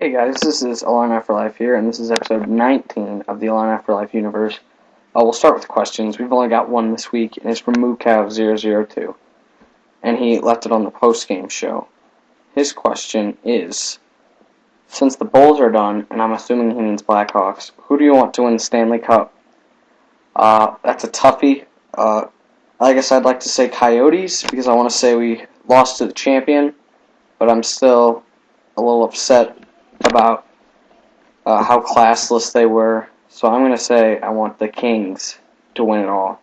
Hey guys, this is Illini4life here, and this is episode 19 of the Illini4life Universe. We'll start with questions. We've only got one this week, and it's from MooCav002, and he left it on the post-game show. His question is, since the Bulls are done, and I'm assuming he means Blackhawks, who do you want to win the Stanley Cup? That's a toughie. I guess I'd like to say Coyotes, because I want to say we lost to the champion, but I'm still a little upset about how classless they were. So I'm going to say I want the Kings to win it all.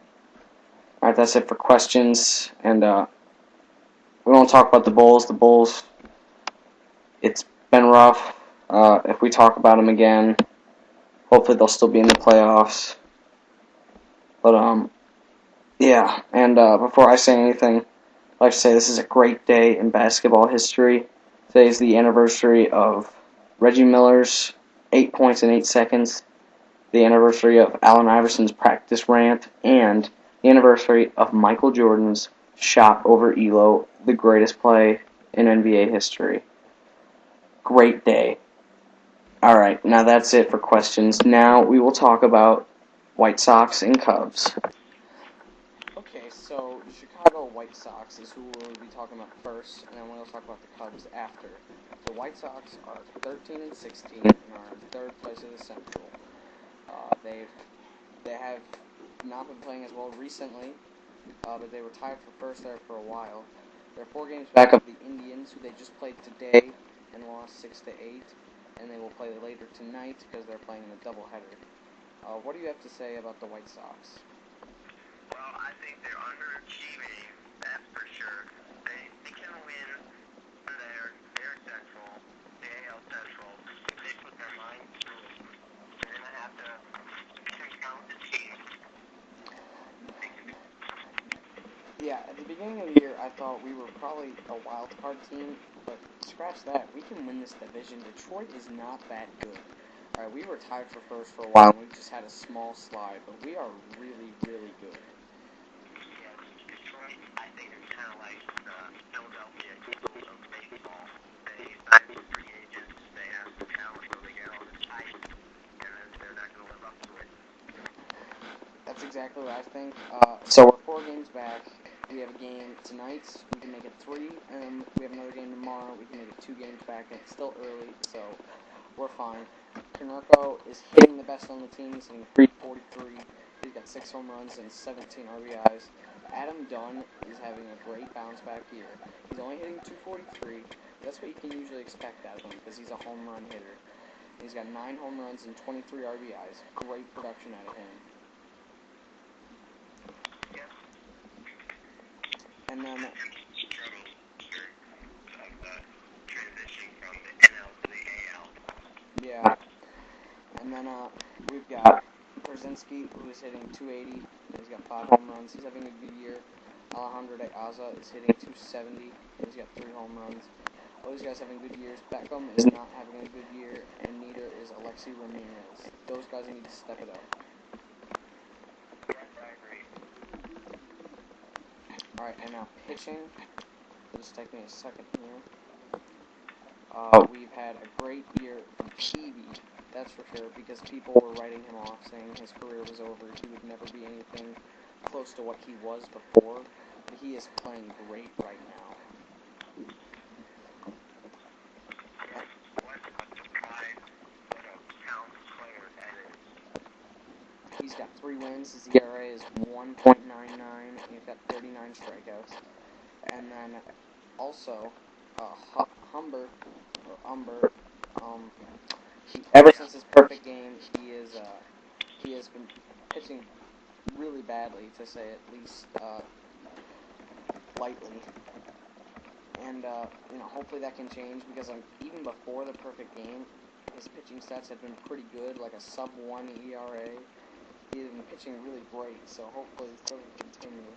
Alright, that's it for questions. And we won't talk about the Bulls. The Bulls, it's been rough. If we talk about them again, hopefully they'll still be in the playoffs. But, yeah. And before I say anything, I'd like to say this is a great day in basketball history. Today is the anniversary of Reggie Miller's 8 points in 8 seconds, the anniversary of Allen Iverson's practice rant, and the anniversary of Michael Jordan's shot over Elo, the greatest play in NBA history. Great day. Alright, now that's it for questions. Now we will talk about White Sox and Cubs. Okay, so the Chicago White Sox is who we'll be talking about first, and then we'll talk about the Cubs after. The White Sox are 13 and 16 and are in third place of the Central. They have not been playing as well recently, but they were tied for first there for a while. They're 4 games back of the Indians, who they just played today and lost 6-8, and they will play later tonight because they're playing in a doubleheader. What do you have to say about the White Sox? Well, I think they're underachieving, that's for sure. They can win their Central, the AL Central, if they put their mind to it. They're going to have to count the teams. Yeah, at the beginning of the year, I thought we were probably a wild card team, but scratch that. We can win this division. Detroit is not that good. Alright, we were tied for first for a while, and we just had a small slide, but we are really, really good. Yeah, Detroit, I think it's kind of like the Philadelphia Eagles of baseball. They sign some free agents, they have some talent, so they get all this hype, and then they're not going to live up to it. That's exactly what I think. So we're 4 games back. We have a game tonight. We can make it 3, and we have another game tomorrow. We can make it 2 games back, and it's still early, so we're fine. Konerko is hitting the best on the team. He's hitting 343. He's got 6 home runs and 17 RBIs. Adam Dunn is having a great bounce back year. He's only hitting 243. That's what you can usually expect out of him because he's a home run hitter. He's got 9 home runs and 23 RBIs. Great production out of him. And then yeah, and then we've got Brzezinski, who is hitting 280. He's got 5 home runs. He's having a good year. Alejandro de Aza is hitting 270. He's got 3 home runs. All these guys having good years. Beckham is not having a good year, and neither is Alexi Ramirez. Those guys need to step it up. Alright, and now pitching. It'll just take me a second here. We've had a great year from Peavy, that's for sure, because people were writing him off, saying his career was over, he would never be anything close to what he was before, but he is playing great right now. He's got 3 wins, his ERA is 1.99, and he's got 39 strikeouts. And then also, Humber, ever since his perfect game, he has been pitching really badly, to say at least lightly. And hopefully that can change, because even before the perfect game, his pitching stats have been pretty good, like a sub-1 ERA. He's been pitching really great, so hopefully this doesn't continue.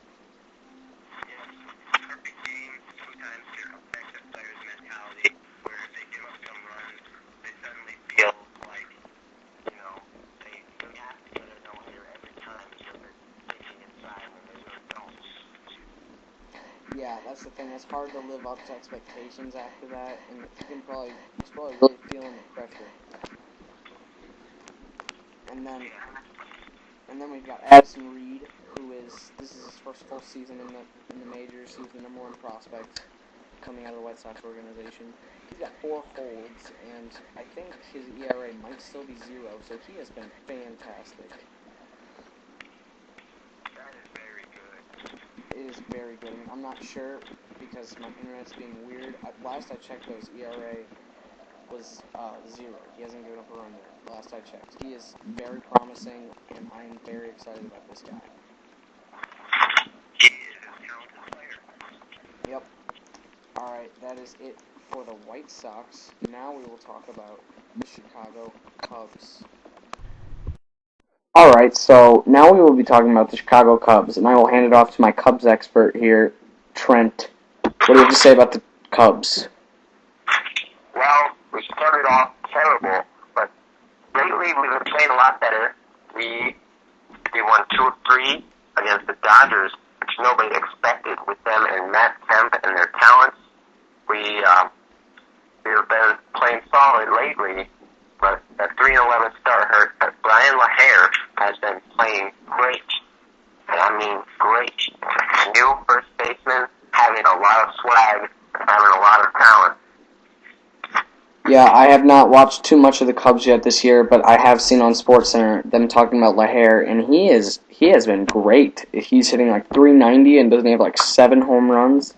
Yeah, perfect game sometimes affects a player's mentality, where if they give up some runs, they suddenly feel like, they have to get a no-hitter every time, so they're pitching inside when they really don't. Yeah, that's the thing. It's hard to live up to expectations after that, and he's probably really feeling the pressure. And then we've got Addison Reed, this is his first full season in the majors. He's the number one prospect coming out of the White Sox organization. He's got 4 holds, and I think his ERA might still be 0, so he has been fantastic. That is very good. It is very good. I'm not sure because my internet's being weird. Last I checked, his ERA was 0. He hasn't given up a run there. Last I checked, he is very promising, and I am very excited about this guy. He is a talented player. Yep. All right, that is it for the White Sox. Now we will talk about the Chicago Cubs. All right, so now we will be talking about the Chicago Cubs, and I will hand it off to my Cubs expert here, Trent. What do you have to say about the Cubs? Well, we started off terrible, but lately we've been playing a lot better. We won 2 of 3 against the Dodgers, which nobody expected with them and Matt Kemp and their talents. We've been playing solid lately, but that 3-11 start hurt. But Brian LaHair has been playing great, and I mean great. New first baseman, having a lot of swag, having a lot of talent. Yeah, I have not watched too much of the Cubs yet this year, but I have seen on SportsCenter them talking about LaHair, and he has been great. He's hitting like 390, and doesn't he have like 7 home runs?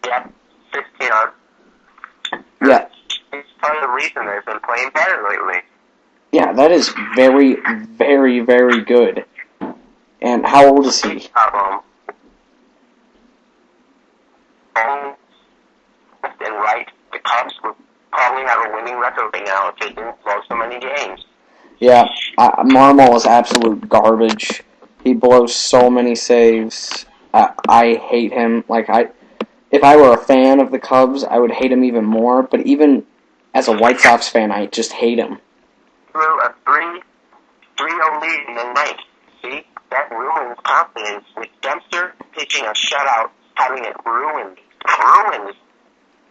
Yep, 16 on. Yeah. He's part of the reason they've been playing better lately. Yeah, that is very, very, very good. And how old is he? And right, the Cubs would probably have a winning record right now if they didn't blow so many games. Yeah, Marmol is absolute garbage. He blows so many saves. I hate him. If I were a fan of the Cubs, I would hate him even more. But even as a White Sox fan, I just hate him. Threw a 3-0 lead in the ninth. See, that ruins confidence. With Dempster pitching a shutout, having it ruined.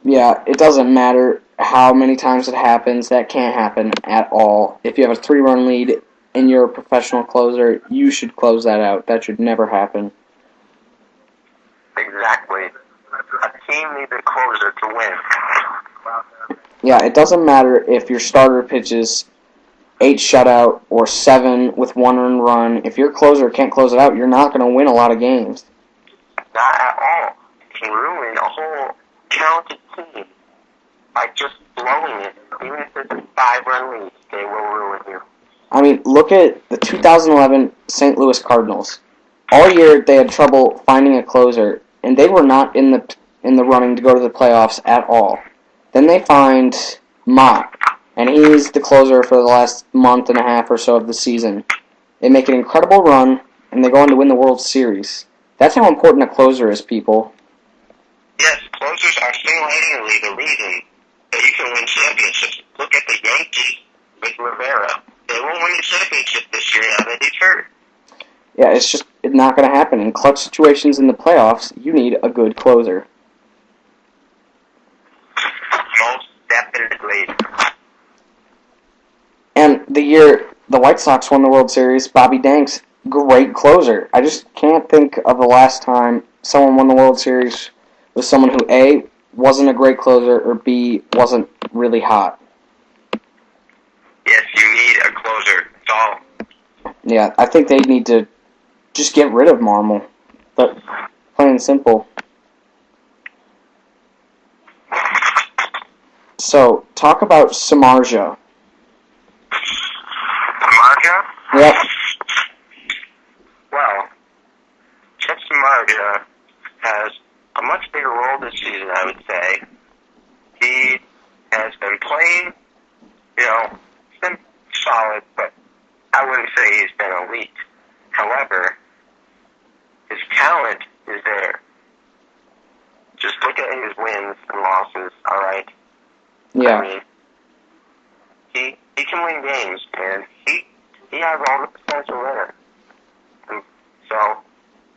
Yeah, it doesn't matter how many times it happens. That can't happen at all. If you have a 3-run lead and you're a professional closer, you should close that out. That should never happen. Exactly. A team needs a closer to win. Yeah, it doesn't matter if your starter pitches 8 shutout or 7 with 1 earned run. If your closer can't close it out, you're not going to win a lot of games. Not at all. He ruined a whole talented team by just blowing it. Even if it's a 5-run lead, they will ruin you. I mean, look at the 2011 St. Louis Cardinals. All year they had trouble finding a closer, and they were not in the running to go to the playoffs at all. Then they find Mott, and he's the closer for the last month and a half or so of the season. They make an incredible run, and they go on to win the World Series. That's how important a closer is, people. Yes, closers are single-handedly the reason that you can win championships. Look at the Yankees with Rivera. They won't win the championship this year now that he's hurt. Yeah, it's not going to happen. In clutch situations in the playoffs, you need a good closer. Most definitely. And the year the White Sox won the World Series, Bobby Danks, great closer. I just can't think of the last time someone won the World Series with someone who, A, wasn't a great closer, or B, wasn't really hot. Yes, you need a closer. That's all. Yeah, I think they need to just get rid of Marmol. But plain and simple. So, talk about Samardzija. Samardzija? Yep. Well, Jeff Samardzija has a much bigger role this season, I would say. He has been playing, he's been solid, but I wouldn't say he's been elite. However, his talent is there. Just look at his wins and losses, alright? Yeah. I mean, he can win games, and he has all the potential there. And so,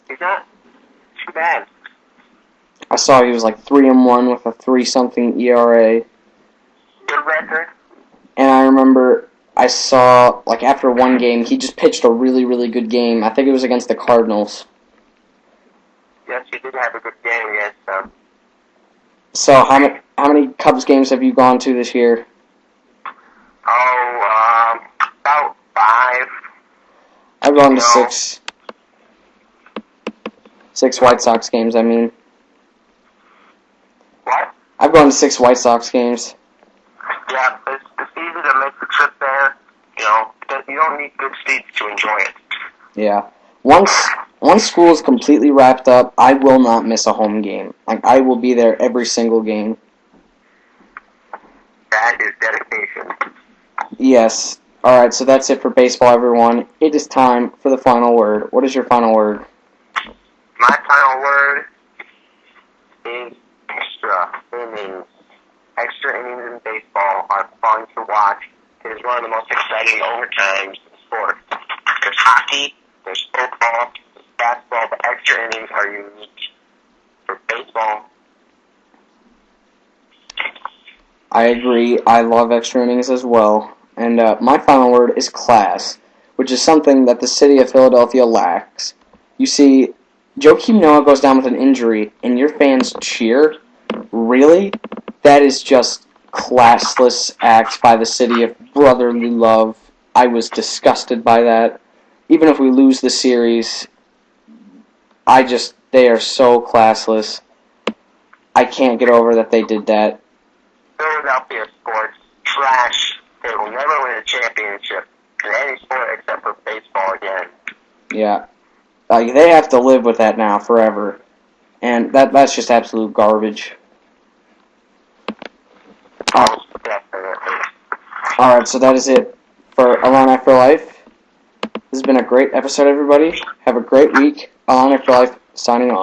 he's not too bad. I saw he was like 3-1 with a 3-something ERA. Good record. And I remember I saw, like, after one game, he just pitched a really, really good game. I think it was against the Cardinals. Yes, he did have a good game against them. So, how many Cubs games have you gone to this year? Oh, about 5. I've gone to 6. 6 White Sox games, I mean. What? I've gone to 6 White Sox games. Yeah, it's easy to make the trip there, because you don't need good seats to enjoy it. Yeah. Once school is completely wrapped up, I will not miss a home game. Like, I will be there every single game. That is dedication. Yes. Alright, so that's it for baseball, everyone. It is time for the final word. What is your final word? My final word is extra innings. Extra innings in baseball are fun to watch. It is one of the most exciting overtimes in sport. There's hockey, there's football, there's basketball, but extra innings are unique. For baseball, I agree. I love extra innings as well. And my final word is class, which is something that the city of Philadelphia lacks. You see, Joakim Noah goes down with an injury, and your fans cheer? Really? That is just classless acts by the city of brotherly love. I was disgusted by that. Even if we lose the series, they are so classless. I can't get over that they did that. Philadelphia sports trash. They will never win a championship in any sport except for baseball again. Yeah. They have to live with that now forever. And that's just absolute garbage. Definitely. Alright, so that is it for Illini for Life. This has been a great episode, everybody. Have a great week. Illini for Life, signing off.